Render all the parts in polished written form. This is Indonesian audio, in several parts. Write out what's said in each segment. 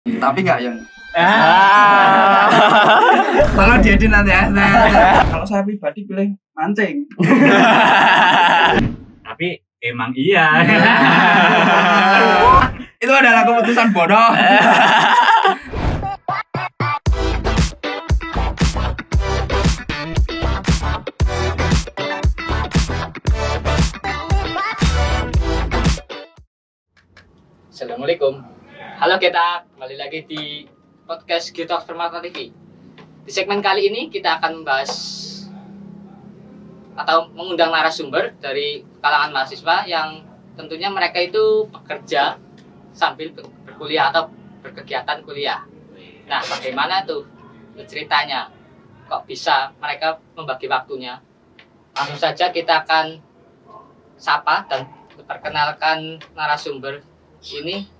Tapi nggak yang kalau diedit nanti ya. Kalau saya pribadi pilih mancing. Tapi emang iya. Itu adalah keputusan bodoh. Assalamualaikum. Halo kita, kembali lagi di podcast Gitalks Permata TV. Di segmen kali ini kita akan membahas atau mengundang narasumber dari kalangan mahasiswa yang tentunya mereka itu bekerja sambil berkuliah atau berkegiatan kuliah. Nah, bagaimana tuh ceritanya? Kok bisa mereka membagi waktunya? Langsung saja kita akan sapa dan perkenalkan narasumber ini.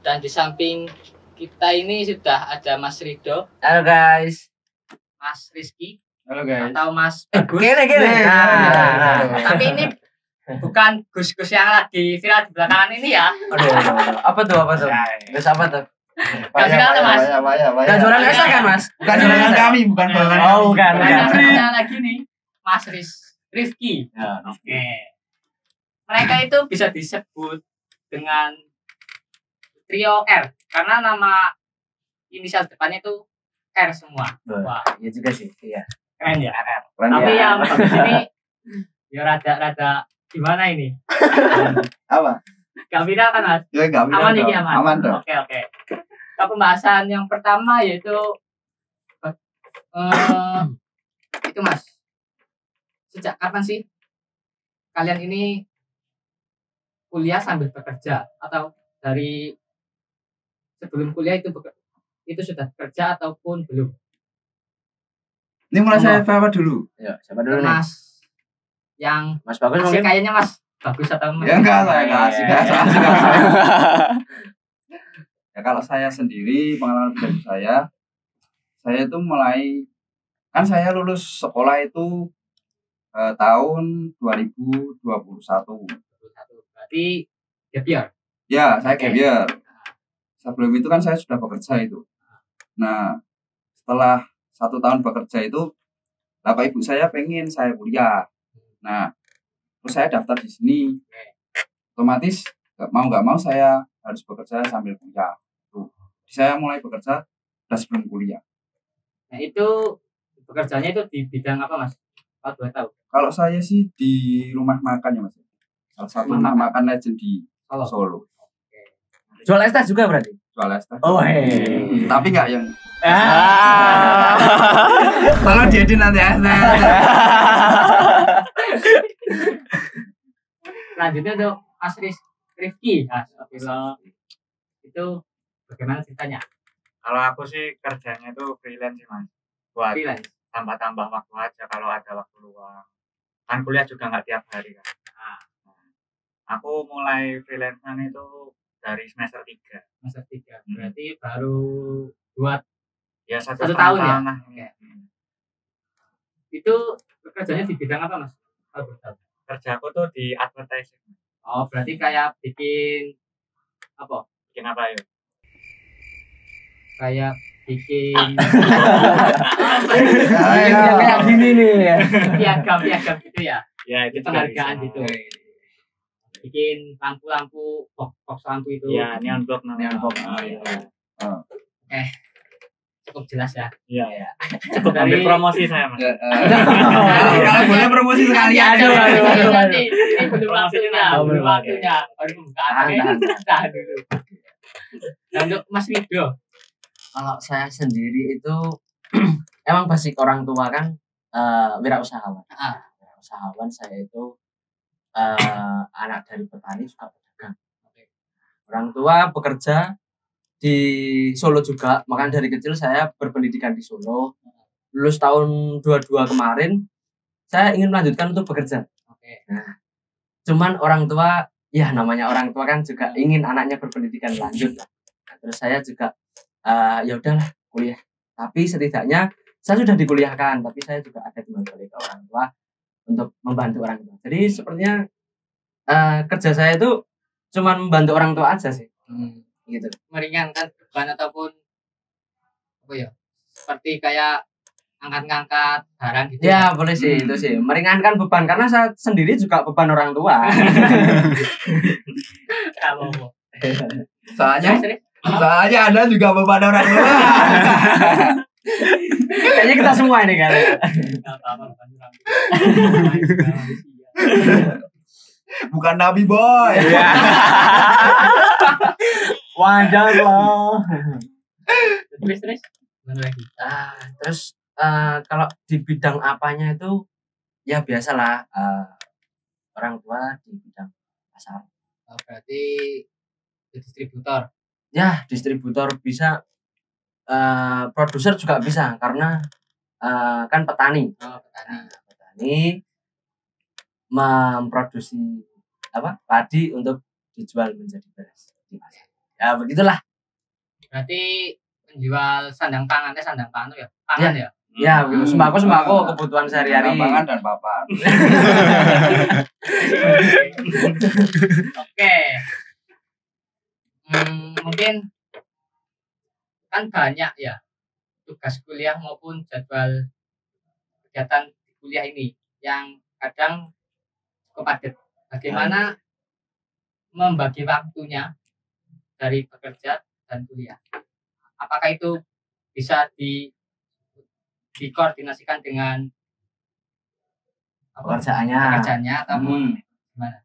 Dan di samping kita ini sudah ada Mas Rido. Halo guys. Mas Rizky. Halo guys. Atau Mas Gus. Gini. Tapi ini bukan Gus-Gus yang lagi viral di belakangan ini ya. Aduh, apa tuh? Gus apa tuh? Gak viral tuh Mas. Gak jualan rasa kan Mas? Bukan jualan kami, bukan jualan. Oh, bukan. Ada lagi nih, Mas Rifki. Ya, Oke. Mereka itu bisa disebut dengan trio R karena nama inisial depannya itu R semua. Wah, iya juga sih. Iya. keren ya. Keren Tapi ya. yang bagus ini ya rada gimana ini? Apa? Gak viral kan Mas? Ya nggak Aman dong. ini aman. Aman dong. Oke. Nah, pembahasan yang pertama yaitu itu Mas. Sejak kapan sih kalian ini kuliah sambil bekerja atau dari sebelum kuliah itu sudah bekerja ataupun belum? Ini mulai saya apa dulu? Ya, siapa dulu nih? Mas yang Mas Bagus asik mungkin? kayaknya Mas bagus atau Ya enggak, saya enggak asik. Iya. Ya kalau saya sendiri, pengalaman pribadi saya itu mulai, kan saya lulus sekolah itu tahun 2021. Berarti ya biar. Ya, saya Oke. gap year. Sebelum itu kan saya sudah bekerja itu. Nah, setelah 1 tahun bekerja itu, bapak ibu saya pengen saya kuliah. Nah, terus saya daftar di sini. Otomatis nggak mau saya harus bekerja sambil kuliah. Tuh. Saya mulai bekerja udah sebelum kuliah. Nah itu pekerjaannya itu di bidang apa Mas? Kalau boleh tahu. Kalau saya sih di rumah makan ya Mas. Salah satu rumah makan legend di Solo. Jual es teh juga berarti? Jual es teh. Oh, Tapi nggak yang Ah. kalau diedit nanti ya. Selanjutnya tuh Mas Rifki. Itu bagaimana ceritanya? Kalau aku sih kerjanya itu freelance sih Mas. Buat Freelance. tambah-tambah waktu aja kalau ada waktu luang. Kan kuliah juga nggak tiap hari kan. Nah, aku mulai freelance-an itu dari semester 3. Semester 3. Berarti baru buat Ya Satu tahun ya? lah. Oke. Itu pekerjaannya di bidang apa Mas? Kalau boleh tahu. Kerjaku tuh di advertising. Oh, berarti kayak bikin apa? Bikin apa ya? Kayak bikin Kayak gini nih. piagam gitu ya. Ya Itu itu penghargaan juga gitu. bisa. Bikin lampu-lampu box lampu itu. Ya neon block namanya. Neon block. Oh, iya. Cukup jelas ya. Iya. Cukup ambil promosi saya Mas. Kalau boleh promosi sekali aja. Aduh. Nanti ini belum waktunya, Oh, belum belum waktunya. Baru pembukaan. Tahan dulu. Nah, untuk Mas Rido, Kalau saya sendiri itu emang basic orang tua kan wirausahawan. Wirausahawan saya itu anak dari petani juga pedagang. Orang tua bekerja di Solo juga, makanya dari kecil saya berpendidikan di Solo. Lulus tahun 22 kemarin, saya ingin melanjutkan untuk bekerja. Oke. Nah, cuman orang tua, ya namanya orang tua kan juga ingin anaknya berpendidikan lanjut. Nah, terus saya juga ya udahlah kuliah. Tapi setidaknya saya sudah dikuliahkan, tapi saya juga ada timbal balik ke orang tua untuk membantu orang tua. Jadi sepertinya kerja saya itu cuman membantu orang tua aja sih. gitu. Meringankan beban ataupun apa ya? Seperti kayak angkat-ngangkat barang gitu. Ya boleh sih itu sih meringankan beban karena saya sendiri juga beban orang tua. Kalau Soalnya Anda juga beban orang tua. Kayaknya kita semua ini kan. Bukan Nabi boy. Wajar loh. Terus mana lagi? Terus kalau di bidang apanya itu ya biasalah orang tua di bidang pasar. Berarti distributor. Ya distributor bisa, produser juga bisa karena kan petani. Petani memproduksi padi untuk dijual menjadi beras di pasar. Ya begitulah. Berarti penjual sandang pangan tuh ya? Pangan ya? Ya, sembako kebutuhan sehari-hari. Pangan dan papan. Oke. Mungkin kan banyak ya tugas kuliah maupun jadwal kegiatan kuliah ini yang kadang cukup padat. Bagaimana membagi waktunya dari bekerja dan kuliah? Apakah itu bisa dikoordinasikan dengan pekerjaannya ataupun gimana?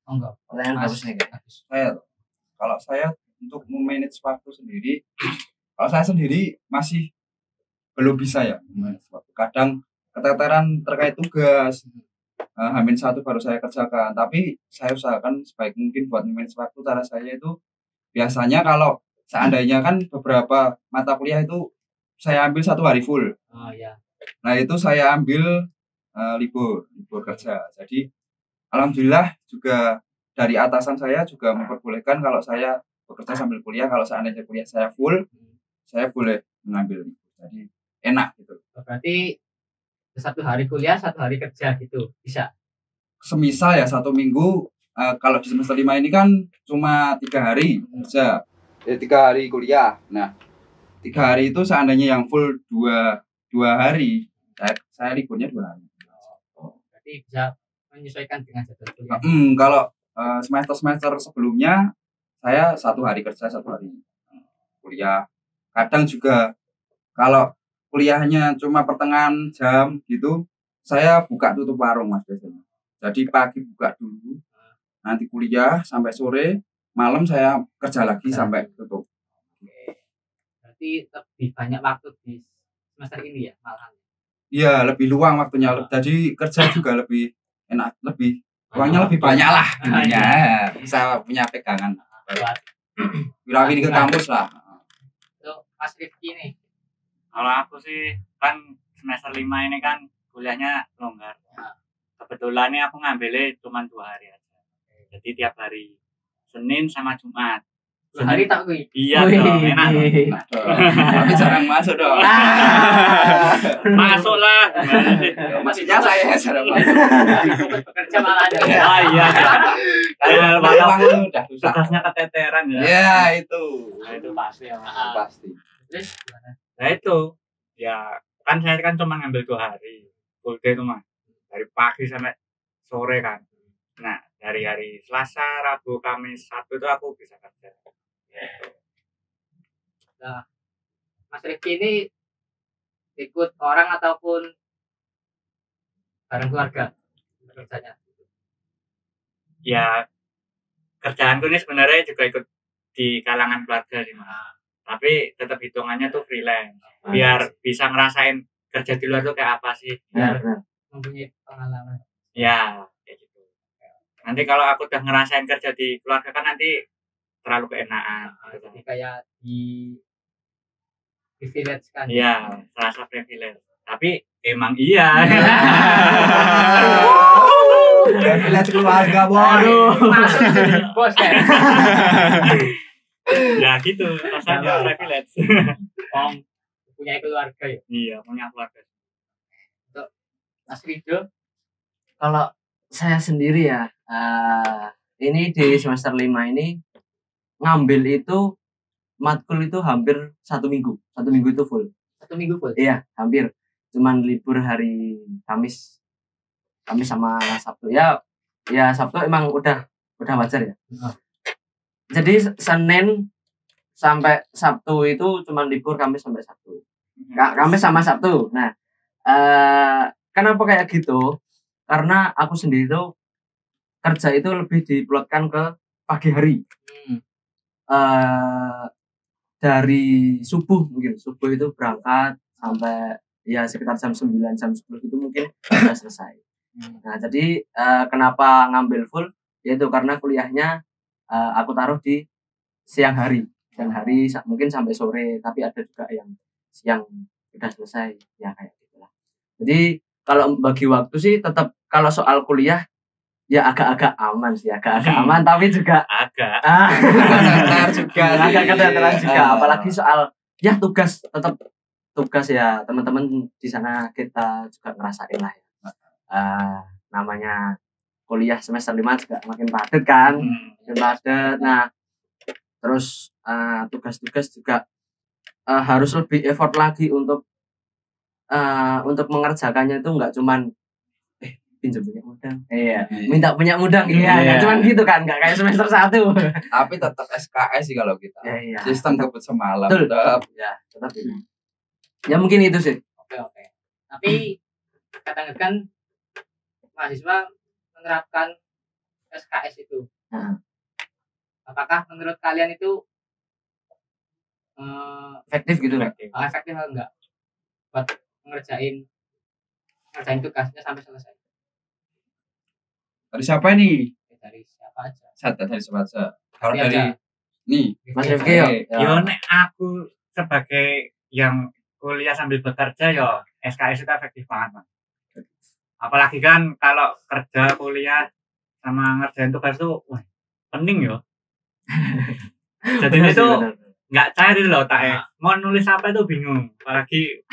Enggak. Pertanyaan bagus nih. Kalau saya untuk memanage waktu sendiri, kalau saya sendiri masih belum bisa ya memanage waktu. Kadang keteteran terkait tugas, H-1 baru saya kerjakan. Tapi saya usahakan sebaik mungkin buat memanage waktu. Cara saya itu biasanya kalau seandainya kan beberapa mata kuliah itu saya ambil 1 hari full. Oh ya. Nah itu saya ambil libur kerja. Jadi alhamdulillah juga dari atasan saya juga memperbolehkan kalau saya bekerja sambil kuliah. Kalau seandainya kuliah saya full, saya boleh mengambil libur. Jadi enak gitu. Berarti 1 hari kuliah, 1 hari kerja gitu bisa. Semisal ya 1 minggu, kalau di semester 5 ini kan cuma 3 hari kerja. 3 hari kuliah. Nah, 3 hari itu seandainya yang full 2 hari, saya liburnya 2 hari. Berarti bisa menyesuaikan dengan jadwal kuliah. Kalau semester sebelumnya saya 1 hari kerja, 1 hari kuliah. Kadang juga kalau kuliahnya cuma pertengahan jam gitu, saya buka tutup warung mas biasanya. Jadi pagi buka dulu, nanti kuliah sampai sore, malam saya kerja lagi sampai tutup. Berarti lebih banyak waktu di semester ini ya malahan? Iya, lebih luang waktunya. Jadi kerja juga lebih enak, uangnya lebih banyak lah. Intinya bisa punya pegangan. Wirawiri ke kampus lah. Untuk Mas Rifki nih. Kalau aku sih kan semester 5 ini kan kuliahnya longgar. Kebetulan nih aku ngambilnya cuma 2 hari aja. Jadi tiap hari Senin sama Jumat. 2 hari tak kuy. Iya dong, enak dong. Tapi jarang masuk dong. Masuk lah. Maksudnya saya jarang masuk. Bekerja malah ada. Ah iya. Kalau walaupun udah susah. tugasnya keteteran ya. Ya itu. Nah, itu pasti ya. Pasti. Terus gimana? Nah itu ya kan saya kan cuma ngambil 2 hari full day itu mas, dari pagi sampai sore kan. Nah dari hari Selasa, Rabu, Kamis, Sabtu itu aku bisa kerja. Nah, Mas Rifki ini ikut orang ataupun bareng keluarga kerjanya? Ya kerjaanku ini sebenarnya juga ikut di kalangan keluarga sih mas. Tapi tetap hitungannya tuh freelance biar bisa ngerasain kerja di luar tuh kayak apa sih, biar mempunyai pengalaman ya kayak gitu. Nanti kalau aku udah ngerasain kerja di keluarga kan nanti terlalu keenaan jadi kayak di privilege kan ya, serasa privilege tapi emang iya. Privilege keluarga boy. masuk jadi bos kan. Ya gitu rasanya privilege. Punya keluarga ya? Iya punya keluarga. Untuk Mas Rido? Kalau saya sendiri ya, ini di semester 5 ini ngambil itu matkul itu hampir 1 minggu itu full. 1 minggu full. Iya, hampir. Cuman libur hari Kamis sama Sabtu. Ya Sabtu emang udah wajar ya. Jadi Senin sampai Sabtu itu cuman libur, Kamis sampai Sabtu. Kamis sama Sabtu. Nah, kenapa kayak gitu? Karena aku sendiri tuh kerja itu lebih diplotkan ke pagi hari. Dari subuh itu berangkat sampai ya sekitar jam 9 jam 10 itu mungkin sudah selesai. Nah, jadi kenapa ngambil full yaitu karena kuliahnya aku taruh di siang hari mungkin sampai sore, tapi ada juga yang siang udah selesai ya kayak gitulah. Jadi kalau bagi waktu sih tetap kalau soal kuliah ya agak-agak aman sih, aman tapi juga agak keteteran juga, apalagi soal ya tetap tugas ya teman-teman di sana kita juga ngerasain lah ya. Namanya kuliah semester 5 juga makin padat kan, Nah, terus tugas-tugas juga harus lebih effort lagi untuk mengerjakannya itu nggak cuman pinjam punya mudang, minta punya mudang, nggak cuman gitu kan, nggak kayak semester 1. Tapi tetap SKS sih kalau kita. Sistem kebut semalam. Tetap. Ya mungkin itu sih. Oke. Tapi katakan mahasiswa menerapkan SKS itu. Apakah menurut kalian itu efektif gitu lah? Efektif atau enggak buat ngerjain tugasnya sampai selesai? Dari siapa nih? Dari siapa aja. Dari siapa aja. Kalau dari nih Mas Rifki yo nek aku sebagai yang kuliah sambil bekerja yo SKS itu efektif banget, Mas. Apalagi kan kalau kerja kuliah sama ngerjain tugas tuh penting yo. Jadi itu nggak cair loh tak mau nulis apa itu bingung, apalagi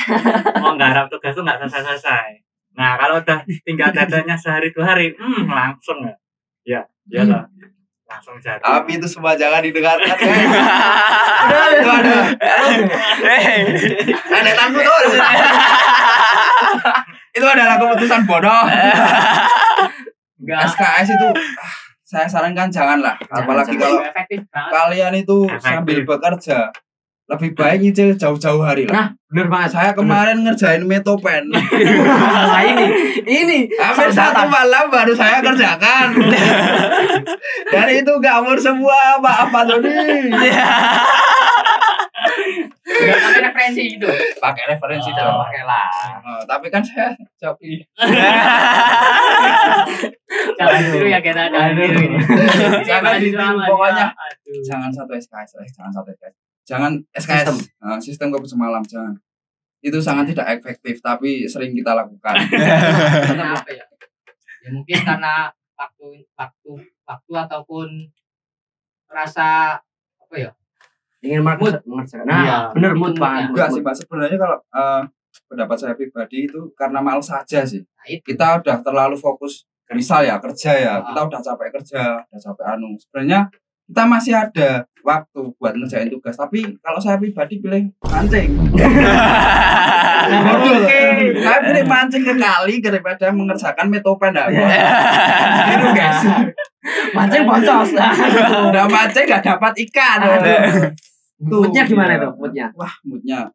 mau nggarap tugas tuh nggak selesai. Nah kalau udah tinggal dadanya sehari 2 hari langsung ya lah langsung jadi. Tapi itu semua jangan didengarkan. Ada takut tuh. Itu adalah keputusan bodoh. SKS itu saya sarankan janganlah, apalagi kalau kalian itu sambil bekerja. Lebih baik nyicil jauh-jauh hari lah. Nah, bener banget. Saya kemarin ngerjain Metopen. Nah, ini hampir 1 malam baru saya kerjakan. Dan itu gambar semua, maaf Pak Doni. Pakai referensi gitu. Pakai referensi dalam pakai lah. Tapi kan saya Shopee. Jangan dulu ya kita Jangan dulu pokoknya. Jangan satu SKS. Jangan SKS sistem kebut semalam jangan. Itu sangat tidak efektif tapi sering kita lakukan. Kenapa ya? Ya mungkin karena waktu ataupun rasa apa ya? Ingin mengerjakan. Nah, bener mood banget. Enggak sih, Pak. Sebenarnya kalau pendapat saya pribadi itu karena malas saja sih. Kita udah terlalu fokus misal ya kerja ya. Kita udah capek kerja, udah capek Sebenarnya kita masih ada waktu buat ngerjain tugas, tapi kalau saya pribadi pilih mancing. Saya pilih mancing ke kali daripada mengerjakan Metopen. Gitu guys. Mancing boncos. Udah mancing gak dapat ikan. Moodnya gimana tuh? Wah, moodnya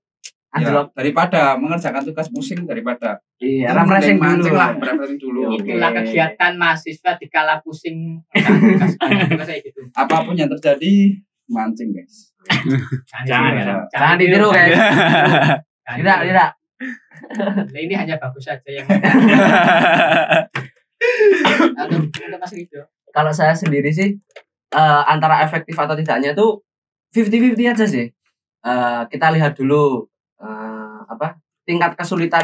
ya, daripada mengerjakan tugas pusing daripada refreshing mancing lah, refreshing dulu. Itulah kegiatan mahasiswa dikala pusing. Apapun yang terjadi mancing guys. Jangan ditiru guys. Tidak. Ini hanya bagus saja yang. Kalau saya sendiri sih antara efektif atau tidaknya tuh 50-50 aja sih. Kita lihat dulu tingkat kesulitan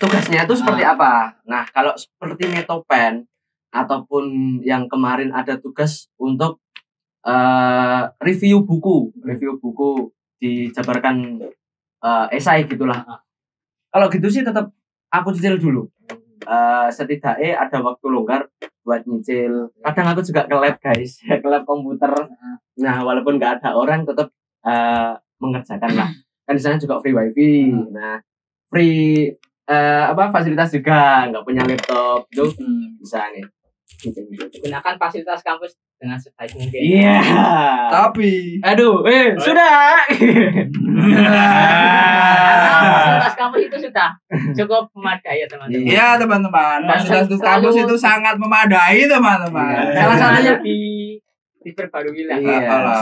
tugasnya itu seperti apa. Nah, kalau seperti Metopen ataupun yang kemarin ada tugas untuk review buku dijabarkan esai gitulah. Kalau gitu sih tetap aku cicil dulu. Setidaknya ada waktu longgar buat nyicil. Kadang aku juga ke lab guys, ke lab komputer. Nah walaupun nggak ada orang tetap mengerjakan lah. Kan di sana juga free wifi. Nah free fasilitas juga, nggak punya laptop itu bisa nih. Gunakan fasilitas kampus dengan sebaik mungkin. Iya. Tapi sudah. Fasilitas kampus itu sudah cukup memadai ya teman-teman. iya teman-teman, fasilitas kampus itu sangat memadai teman-teman. Salah satunya diperbarui lah.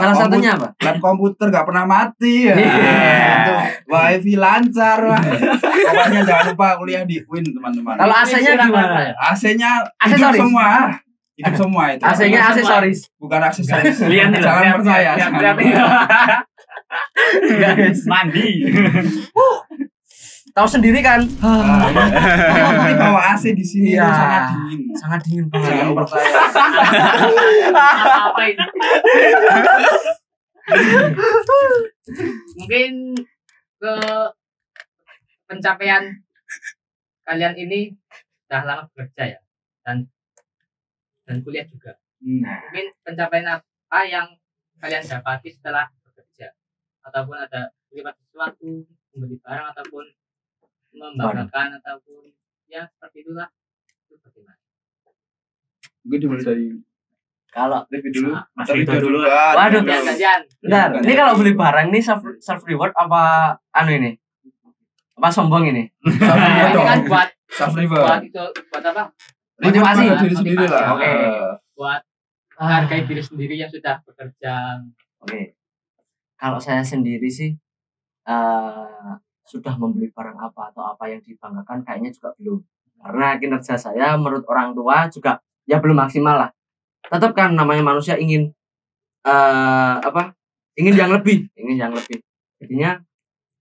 Salah satunya apa? Kan komputer nggak pernah mati ya. Itu wifi lancar lah. Pokoknya jangan lupa kuliah di UIN teman-teman. Kalau AC-nya gimana? AC-nya hidup Aksesoris. semua. Hidup semua itu. AC-nya aksesoris. Bukan aksesoris. Lihat, Jangan percaya. Mandi. Tahu sendiri kan? Tapi bawa AC di sini Iya. itu sangat dingin. Sangat dingin banget. Jangan percaya. Apa ini? Mungkin ke pencapaian kalian ini sudah lama bekerja ya dan kuliah juga. Mungkin pencapaian apa yang kalian dapati setelah bekerja ataupun ada terlibat sesuatu, membeli barang ataupun membanggakan ataupun ya seperti itulah. Itu bagaimana? Mungkin dimulai dari Kalau Devi dulu. Mas Tapi Rito dulu. Waduh. Gantian. bentar, ini kalau beli barang nih self reward apa ini? Apa sombong ini? Ini kan buat Self buat reward. itu buat apa? Motivasi. Buat diri sendiri lah. Oke. Buat menghargai diri sendiri yang sudah bekerja. Oke. Kalau saya sendiri sih sudah membeli barang apa atau apa yang dibanggakan kayaknya juga belum. Karena kinerja saya menurut orang tua juga ya belum maksimal lah. Tetap kan namanya manusia ingin ingin yang lebih. Jadinya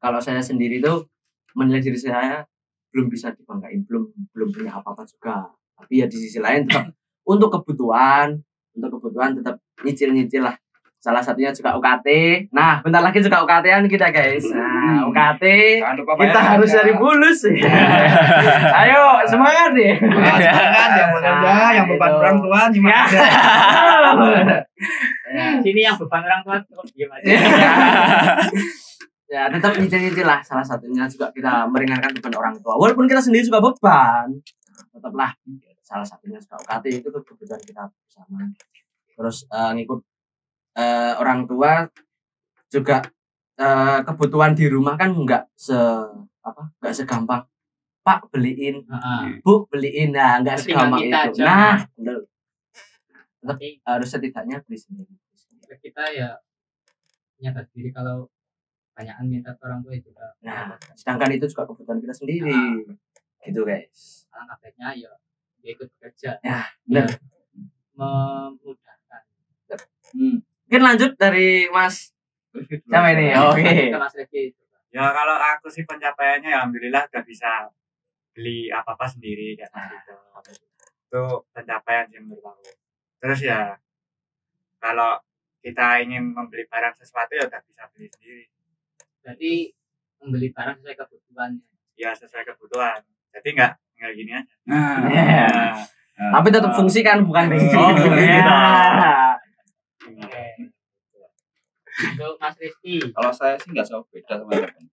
kalau saya sendiri tuh menilai diri saya belum bisa dibanggain, belum punya apa-apa juga. Tapi ya di sisi lain tetap untuk kebutuhan tetap nyicil lah. Salah satunya juga UKT. Nah, bentar lagi juga UKT-an kita, guys. Nah, UKT Jangan lupa kita bayar harus ya. dari bulus. Ayo, semangat nih. Semangat yang bekerja, yang beban Gitu. orang tua gimana aja. Sini yang beban orang tua cukup diam aja. Ya, tetap nyicil lah. Salah satunya juga kita meringankan beban orang tua. Walaupun kita sendiri juga beban, tetaplah salah satunya juga UKT itu kebutuhan kita bersama. Terus ngikut orang tua juga kebutuhan di rumah kan nggak segampang Pak beliin, Bu beliin, nah nggak segampang Tinggal kita itu. aja. Nah, tetap harus setidaknya beli sendiri. Kita ya nyadar diri kalau banyakan minta ke orang tua juga. Nah, sedangkan itu juga kebutuhan kita sendiri, gitu guys. Alangkah baiknya ya dia ikut bekerja. Ya, benar. Memudahkan. Mungkin lanjut dari Mas siapa ini? Oke. Ke Mas Reki. Ya kalau aku sih pencapaiannya ya alhamdulillah udah bisa beli apa-apa sendiri kayak gitu. Itu pencapaian sih menurut aku. Terus ya kalau kita ingin membeli barang sesuatu ya udah bisa beli sendiri. Berarti membeli barang sesuai kebutuhan. Ya sesuai kebutuhan. Jadi nggak gini aja. Nah, Tapi tetap fungsi kan, bukan Oh, gitu. Oke. Untuk Mas Rizky. kalau saya sih nggak jauh beda teman-teman.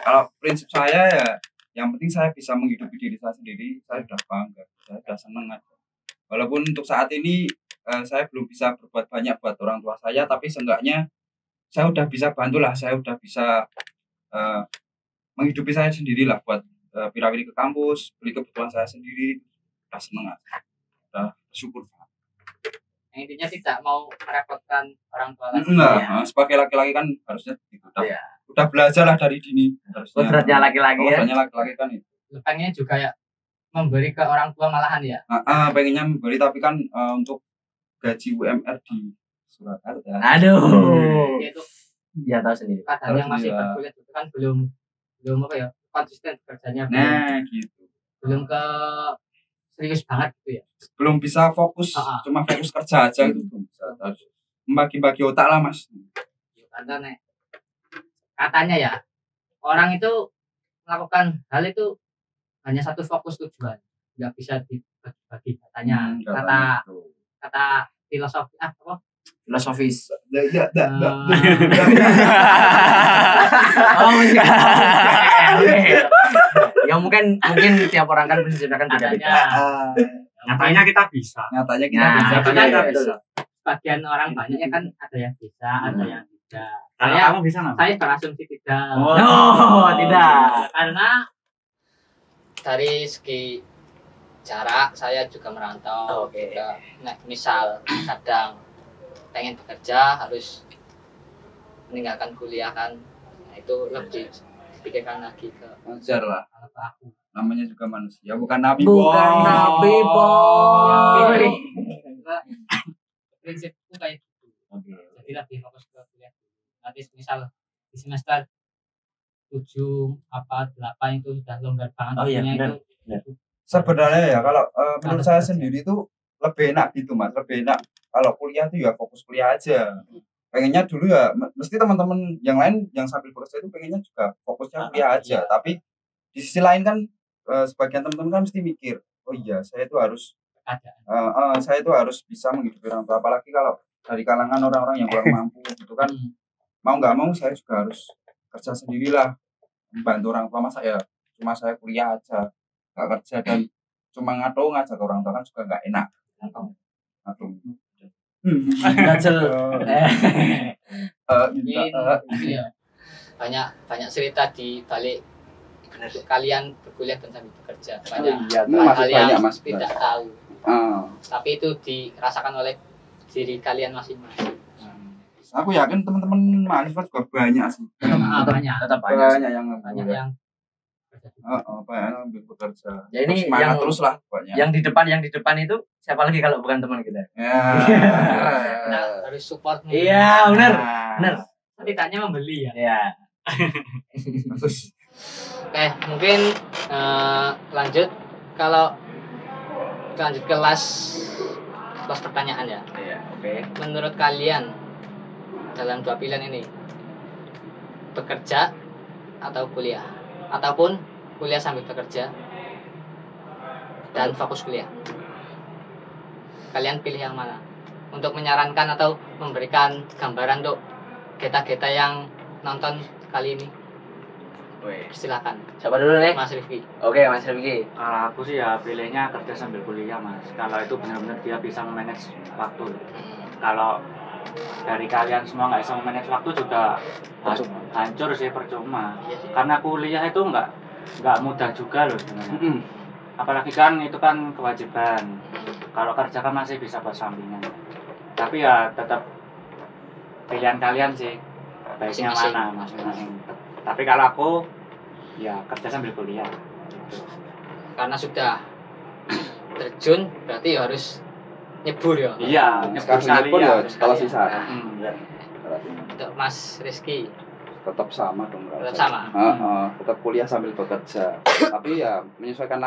Kalau prinsip saya ya, yang penting saya bisa menghidupi diri saya sendiri, saya sudah bangga, saya sudah senang aja. Walaupun untuk saat ini saya belum bisa berbuat banyak buat orang tua saya, tapi seenggaknya saya udah bisa bantulah, saya udah bisa menghidupi saya sendiri lah buat pirawiri ke kampus, beli kebutuhan saya sendiri, udah seneng aja, udah bersyukur. Yang intinya tidak mau merepotkan orang tua lagi. Enggak, sebagai laki-laki kan harusnya udah belajar lah dari dini. Kodratnya laki-laki ya. Kodratnya laki-laki kan itu. Pengennya juga ya memberi ke orang tua malahan ya. Pengennya memberi tapi kan untuk gaji UMR di Surakarta. Aduh. Yaitu Ya tahu sendiri. kadang yang Terus masih juga- berkuliah itu kan belum apa ya konsisten kerjanya, Nah, gitu. belum ke serius banget gitu ya. Belum bisa fokus, cuma fokus kerja aja itu belum bisa. Harus membagi-bagi otak lah, Mas. Ya, karena katanya ya orang itu melakukan hal itu hanya satu fokus tujuan. nggak bisa dibagi katanya. Kata filosofi apa? Filosofis. Oh, Ya mungkin tiap orang kan prinsipnya kan beda-beda. Nyatanya kita bisa. Nyatanya kita Nah, bisa. nyatanya Iya, kita bisa. Sebagian orang banyaknya kan ada yang bisa, ada yang tidak. Kalau Saya kamu bisa nggak? saya berasumsi tidak. Oh, tidak. Karena dari segi jarak saya juga merantau. Oke. Juga, nah, misal kadang pengen bekerja harus meninggalkan kuliah kan, nah, itu lebih dipikirkan lagi ke Wajar lah. aku. Namanya juga manusia, bukan nabi. Bukan nabi, boy. Prinsipku kayak gitu. Oke. Jadi lebih fokus ke kuliah. Nanti misal di semester 7 apa 8 itu sudah longgar banget Oh iya, waktunya benar. itu. Sebenarnya ya kalau menurut saya Bekerja. sendiri itu lebih enak gitu mas, lebih enak kalau kuliah tuh ya fokus kuliah aja. Pengennya dulu ya mesti teman-teman yang lain yang sambil bekerja itu pengennya juga fokusnya kuliah aja. Iya. Tapi di sisi lain kan sebagian teman-teman kan mesti mikir, oh iya saya itu harus saya itu harus bisa menghidupi orang tua, apalagi kalau dari kalangan orang-orang yang kurang mampu gitu kan. Mau nggak mau saya juga harus kerja sendirilah, membantu orang tua. Masa ya cuma saya kuliah aja nggak kerja dan cuma ngatung aja ke orang tua kan juga nggak enak. Ngatung. Gajel. Iya. Banyak cerita di balik kalian berkuliah dan sambil bekerja. Banyak Iya, hal masih yang banyak mas. tidak tahu. Ah. Tapi itu dirasakan oleh diri kalian masing-masing. Aku yakin teman-teman mahasiswa juga banyak sih. Banyak Tetap Banyak yang banyak yang banyak yang ambil bekerja. Ya ini semangat yang terus lah pokoknya. yang di depan itu siapa lagi kalau bukan teman kita? Ya. kita harus support. Iya, benar. Benar. Setidaknya membeli ya. Ya. Bagus. Oke, mungkin lanjut kalau lanjut kelas pertanyaan ya. Iya, oke. Menurut kalian dalam dua pilihan ini bekerja atau kuliah ataupun kuliah sambil bekerja dan fokus kuliah, kalian pilih yang mana untuk menyarankan atau memberikan gambaran untuk kita yang nonton kali ini? Silakan Siapa dulu nih? Mas Rifki. Oke, Mas Rifki. Kalau aku sih ya pilihnya kerja sambil kuliah mas. Kalau itu benar-benar dia bisa memanage waktu. Kalau dari kalian semua nggak bisa memanage waktu juga hancur sih, percuma. Iya sih. Karena kuliah itu nggak mudah juga loh sebenarnya. Apalagi kan itu kan kewajiban. Kalau kerja kan masih bisa buat sampingan. Tapi ya tetap pilihan kalian sih, baiknya Masing-masing. mana masing-masing. Tapi kalau aku ya kerja sambil kuliah. Karena sudah terjun berarti harus nyebur ya. Iya, nyebur Sekarang pun ya sekalian. setelah sisa. Ya. Untuk Mas Rizky Tetap sama dong. tetap sama. Tetap kuliah sambil bekerja. Tapi ya menyesuaikan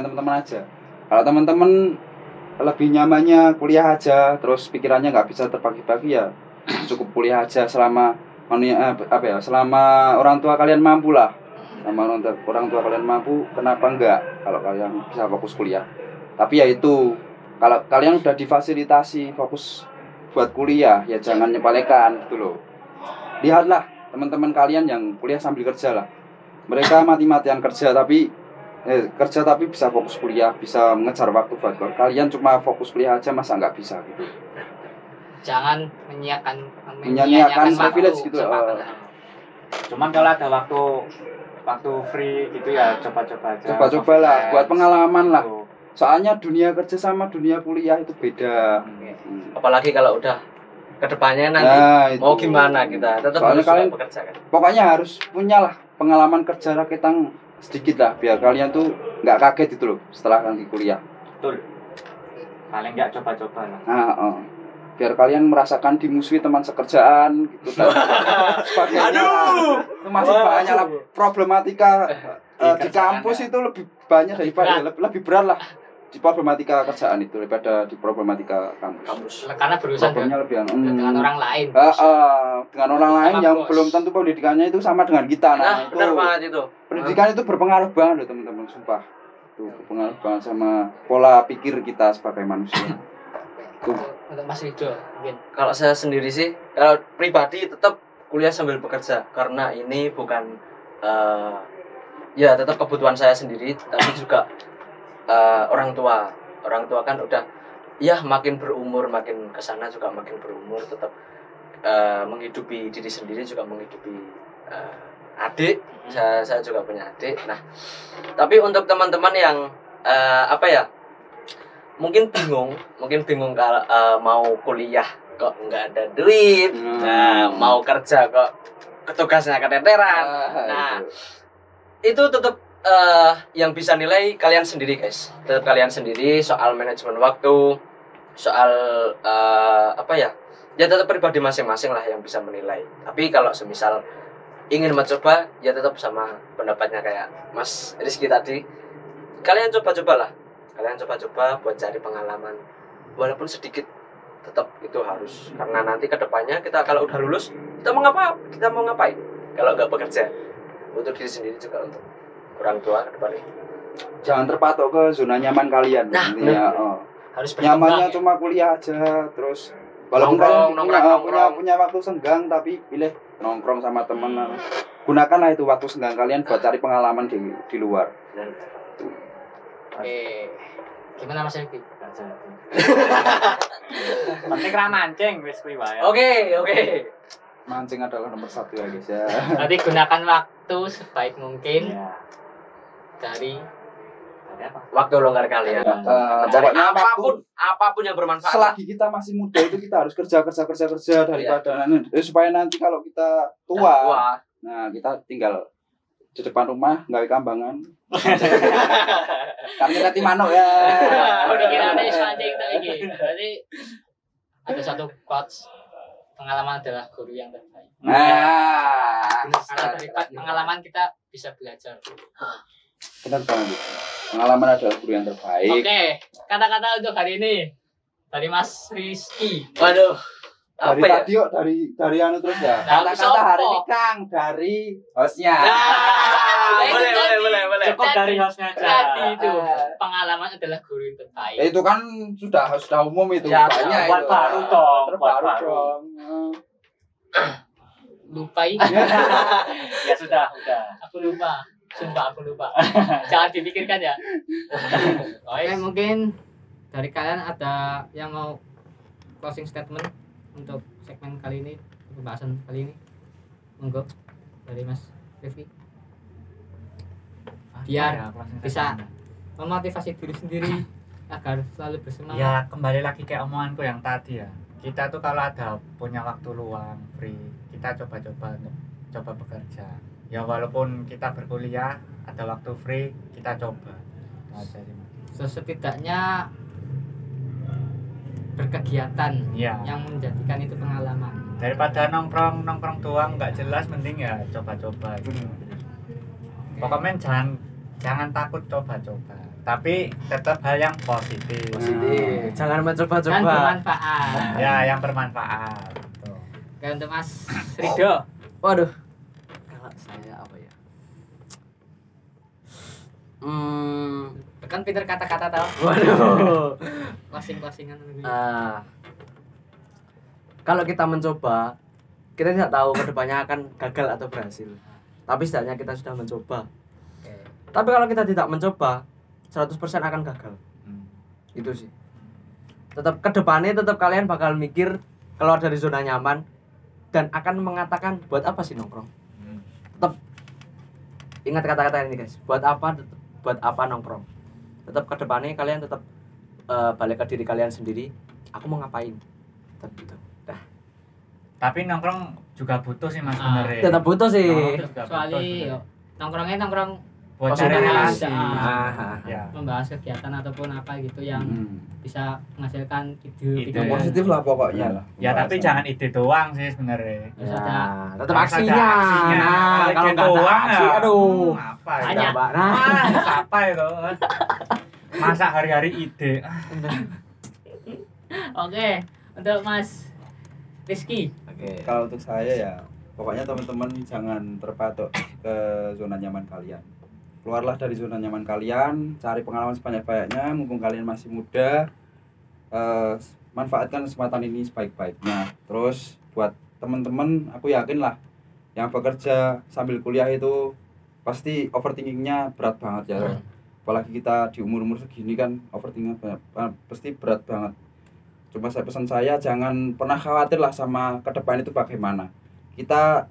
teman-teman aja. Kalau teman-teman lebih nyamannya kuliah aja, terus pikirannya nggak bisa terbagi-bagi ya cukup kuliah aja selama selama orang tua kalian mampu lah. Sama orang tua kalian mampu, kenapa enggak kalau kalian bisa fokus kuliah. Tapi ya itu, kalau kalian udah difasilitasi fokus buat kuliah, ya jangan nyepelekan gitu loh. Lihatlah teman-teman kalian yang kuliah sambil kerja lah. Mereka mati-matian kerja tapi bisa fokus kuliah, bisa mengejar waktu buat kalian cuma fokus kuliah aja, masa nggak bisa gitu. Jangan Menyanyiakan privilege gitu. Cuman kalau ada waktu free gitu ya coba-coba aja. Coba-coba lah, buat pengalaman lah. Gitu. Soalnya dunia kerja sama dunia kuliah itu beda. Apalagi kalau udah kedepannya nanti Nah, itu. mau gimana kita tetap Soalnya harus kalian bekerja kan. Pokoknya harus punya lah pengalaman kerja rakitan sedikit lah, biar kalian tuh nggak kaget gitu loh setelah nanti kuliah. Betul. Paling nggak coba-coba lah. Biar kalian merasakan dimusuhi teman sekerjaan gitu dan sebagainya. Itu masih banyak lah problematika di kampus itu lebih banyak daripada lebih berat lah di problematika kerjaan itu daripada di problematika kampus. Karena berurusan Problemnya lebih dengan orang lain. dengan orang lain yang belum tentu pendidikannya itu sama dengan kita. Nah, Itu benar banget itu. pendidikan itu berpengaruh banget loh teman-teman, sumpah. Tuh, berpengaruh banget sama pola pikir kita sebagai manusia. Tuh. Untuk Mas Rido mungkin. Kalau saya sendiri sih, kalau pribadi tetap kuliah sambil bekerja karena ini bukan ya tetap kebutuhan saya sendiri, tapi juga orang tua kan udah ya makin berumur, makin kesana juga makin berumur, tetap menghidupi diri sendiri juga menghidupi adik. Saya juga punya adik. Nah, tapi untuk teman-teman yang mungkin bingung kalau mau kuliah kok nggak ada duit, nah mau kerja kok tugasnya keteteran. Nah, itu tetap yang bisa nilai kalian sendiri guys, tetap kalian sendiri soal manajemen waktu, soal ya tetap pribadi masing-masing lah yang bisa menilai. Tapi kalau semisal ingin mencoba, ya tetap sama pendapatnya kayak Mas Rizky tadi, kalian coba-cobalah, kalian coba-coba buat cari pengalaman walaupun sedikit, tetap itu harus, karena nanti kedepannya kita kalau udah lulus kita mau ngapain kalau nggak bekerja untuk diri sendiri juga untuk orang tua ke depannya. Jangan terpatok ke zona nyaman kalian. Nah, Harus nyamannya berkembang, cuma kuliah aja, terus walaupun kalian punya waktu senggang, tapi pilih nongkrong sama teman. Gunakanlah itu waktu senggang kalian buat cari pengalaman di luar. Oke. Gimana Mas Rido? Penting ra mancing wis kuwi wae. Oke. Mancing adalah nomor 1 ya guys ya. Berarti gunakan waktu sebaik mungkin Iya. dari Ada apa? Waktu longgar kalian. Pokoknya apapun yang bermanfaat. selagi kita masih muda itu kita harus kerja daripada supaya nanti kalau kita tua, nah kita tinggal di depan rumah gawe kambangan. Kami nanti manuk ya. Pikirannya sepanjang kita lagi. Berarti ada satu quotes, pengalaman adalah guru yang terbaik. Nah, Karena dari pengalaman kita bisa belajar. benar banget. Pengalaman adalah guru yang terbaik. Oke, kata-kata untuk hari ini dari Mas Rizky. Waduh. Dari Apa ya? tadi yuk, dari anu terus ya. Nah, Kata-kata hari sopo? ini Kang dari hostnya. Boleh. Cukup dari hostnya aja. Tadi itu pengalaman adalah guru yang terbaik. Itu kan sudah umum itu. Ya, banyak buat itu. baru dong, Terbaru buat baru. dong. Lupai. Ya sudah. Aku lupa. Sumpah aku lupa. Jangan dipikirkan ya. Oke, mungkin dari kalian ada yang mau closing statement untuk segmen kali ini, pembahasan kali ini? Monggo dari Mas Rifki. Biar bisa memotivasi diri sendiri agar selalu bersemangat. Ya kembali lagi kayak omonganku yang tadi ya. Kita tuh kalau ada punya waktu luang free, kita coba-coba untuk coba bekerja. Ya walaupun kita berkuliah ada waktu free, kita coba. Aja sih, Mas. Setidaknya berkegiatan Iya. yang menjadikan itu pengalaman. Daripada nongkrong doang nggak jelas, mending ya coba-coba gitu. Pokoknya jangan takut coba-coba, tapi tetap hal yang positif. Jangan Dan mencoba-coba. bermanfaat. Ya yang bermanfaat. Tuh. Oke, untuk Mas Rido. Waduh. Kalau saya apa ya? Kan pinter kata-kata tau. Waduh. Closing-closingan Kalau kita mencoba, kita tidak tahu kedepannya akan gagal atau berhasil. Tapi setidaknya kita sudah mencoba. Tapi kalau kita tidak mencoba, 100% akan gagal. Itu sih. Tetap kedepannya tetap kalian bakal mikir keluar dari zona nyaman dan akan mengatakan buat apa sih nongkrong. Tetap ingat kata-kata ini guys. Buat apa nongkrong. Tetap kedepannya kalian tetap balik ke diri kalian sendiri. Aku mau ngapain? Tetap gitu. Dah. Tapi nongkrong juga butuh sih Mas sebenarnya. Tetap butuh sih. Soalnya nongkrong Buat Positif cari relasi. relasi. Ya. membahas kegiatan ataupun apa gitu yang bisa menghasilkan Ide. ide-ide. Positif lah pokoknya lah. Ya tapi jangan ide doang sih sebenarnya. Terus ada Tetap Harus ada aksinya. Nah, kalau ide nggak ada doang, aksi, aduh. apa ya? Banyak. Apa itu? Masa hari-hari ide. Oke, untuk Mas Rizky. Oke. Kalau untuk saya ya, pokoknya teman-teman jangan terpatok ke zona nyaman kalian. keluarlah dari zona nyaman kalian, cari pengalaman sebanyak-banyaknya mumpung kalian masih muda. Manfaatkan kesempatan ini sebaik-baiknya. Terus buat teman-teman, aku yakin lah yang bekerja sambil kuliah itu pasti overthinkingnya berat banget ya. Apalagi kita di umur-umur segini kan overthinkingnya pasti berat banget. Cuma pesan saya jangan pernah khawatir lah sama ke depan itu bagaimana. Kita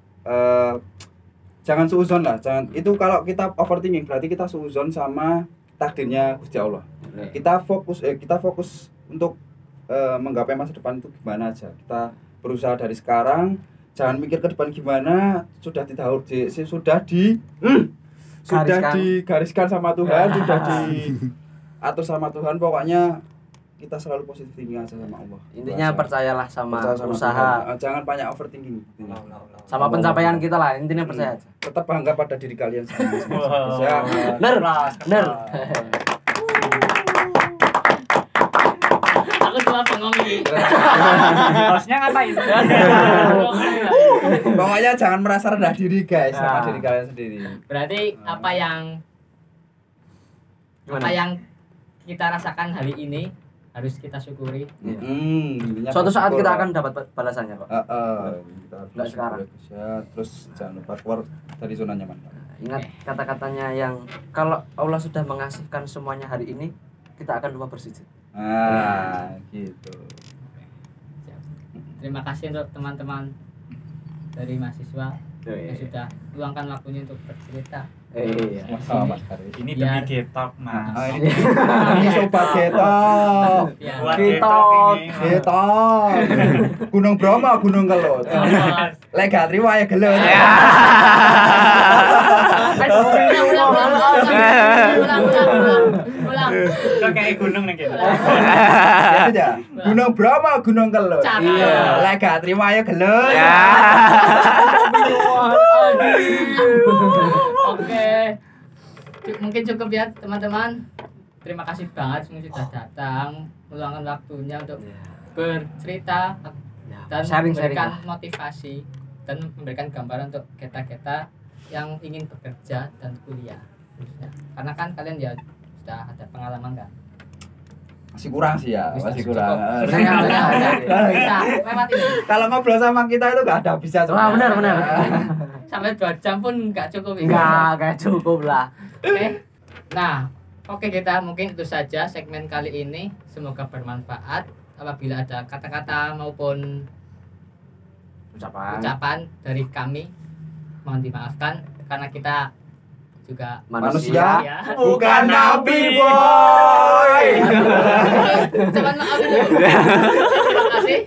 jangan suuzon lah, jangan itu kalau kita overthinking berarti kita suuzon sama takdirnya Gusti Allah. Kita fokus untuk menggapai masa depan itu gimana aja. Kita berusaha dari sekarang, jangan mikir ke depan gimana, sudah digariskan sama Tuhan, sudah diatur sama Tuhan. Pokoknya kita selalu positif thinking aja sama Allah. Intinya percayalah sama usaha. Tuhan. Jangan banyak overthinking. Sama pencapaian kita lah, intinya percaya aja. Tetap bangga pada diri kalian sendiri. Ner. Aku cuma bengong ini. Harusnya ngapain? Pokoknya jangan merasa rendah diri guys sama diri kalian sendiri. Berarti apa yang kita rasakan hari ini harus kita syukuri. Suatu saat kita akan dapat balasannya kok. Kita Nggak sekarang. Terus jangan lupa keluar dari zona nyaman. Ingat kata-katanya yang kalau Allah sudah mengasihkan semuanya hari ini, kita akan lupa bersujud. Gitu. Terima kasih untuk teman-teman dari mahasiswa yang sudah luangkan waktunya untuk bercerita. Sama Mas Kari. Ini demi Getok, Mas. Ini sobat Getok. Buat Getok ini. Getok. Gunung Bromo, Gunung Kelut. Lek gak trimo ya gelut. Ulang. Kok kayak gunung nih gitu. Ya, Gunung Bromo, Gunung Kelut. Iya. Lek gak trimo ya gelut. Oke. Mungkin cukup ya teman-teman. Terima kasih banget semua sudah datang, meluangkan waktunya untuk bercerita dan memberikan motivasi dan memberikan gambaran untuk kita-kita yang ingin bekerja dan kuliah. Karena kan kalian ya sudah ada pengalaman kan? Masih kurang sih ya, masih kurang. Kalau ngobrol sama kita itu nggak ada habisnya. Benar. Sampai 2 jam pun nggak cukup. Nggak cukup lah. Oke. Nah, oke kita mungkin itu saja segmen kali ini. Semoga bermanfaat. Apabila ada kata-kata maupun ucapan dari kami, mohon dimaafkan karena kita juga manusia bukan nabi boy. Cuman maaf dulu. Terima kasih.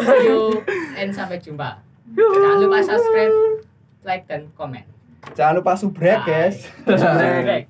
See you and sampai jumpa. Jangan lupa subscribe, like dan komen. Jangan lupa subrek guys. Subrek.